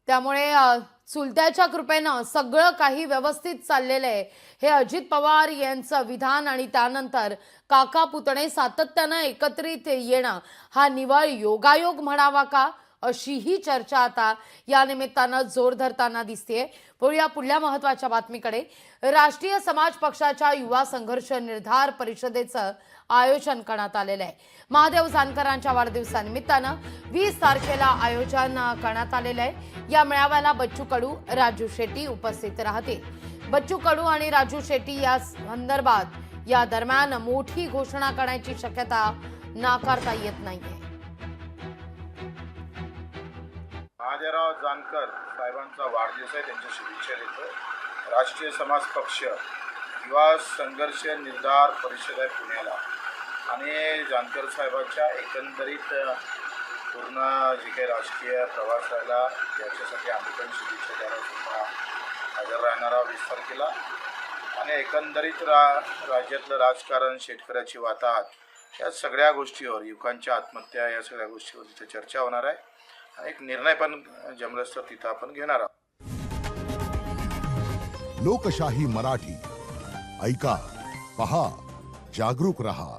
त्यामुळे चुलत्याच्या कृपेनं सगळं काही व्यवस्थित चाललेलं आहे हे अजित पवार यांचं विधान आणि त्यानंतर काका पुतणे सातत्यानं एकत्रित येणं हा निव्वळ योगायोग म्हणावा का अशीही चर्चा आता या निमित्तानं जोर धरताना दिसतेय। वळूया पुढल्या महत्त्वाच्या बातमीकडे। राष्ट्रीय समाज पक्षाच्या युवा संघर्ष निर्धार परिषदेचं आयोजन करण्यात आलेलं आहे। महादेव जानकरांच्या वाढदिवसानिमित्तानं 20 तारखेला आयोजन करण्यात आलेलं आहे। या मेळाव्याला बच्चू कडू, राजू शेट्टी उपस्थित राहतील। बच्चू कडू आणि राजू शेट्टी या संदर्भात या दरम्यान मोठी घोषणा करण्याची शक्यता नाकारता येत नाहीये। महादेवराव जानकर साहेबांचा वाढदिवस आहे, त्यांच्या शुभेच्छा देतो। राष्ट्रीय समाज पक्ष युवा संघर्ष निर्धार परिषद आहे पुण्याला आणि जानकर साहेबांच्या एकंदरीत पूर्ण जे काही राजकीय प्रवास राहिला याच्यासाठी आम्ही पण शुभेच्छा द्यायला सुद्धा हजर राहणारा 20 तारखेला आणि एकंदरीत राज्यातलं राजकारण, शेतकऱ्याची वाताहत या सगळ्या गोष्टीवर, युवकांच्या आत्महत्या या सगळ्या गोष्टीवर तिथे चर्चा होणार आहे। एक निर्णय पण जमलंच तर तिथं आपण घेणार आहोत। लोकशाही मराठी ऐका, पहा, जागरूक रहा।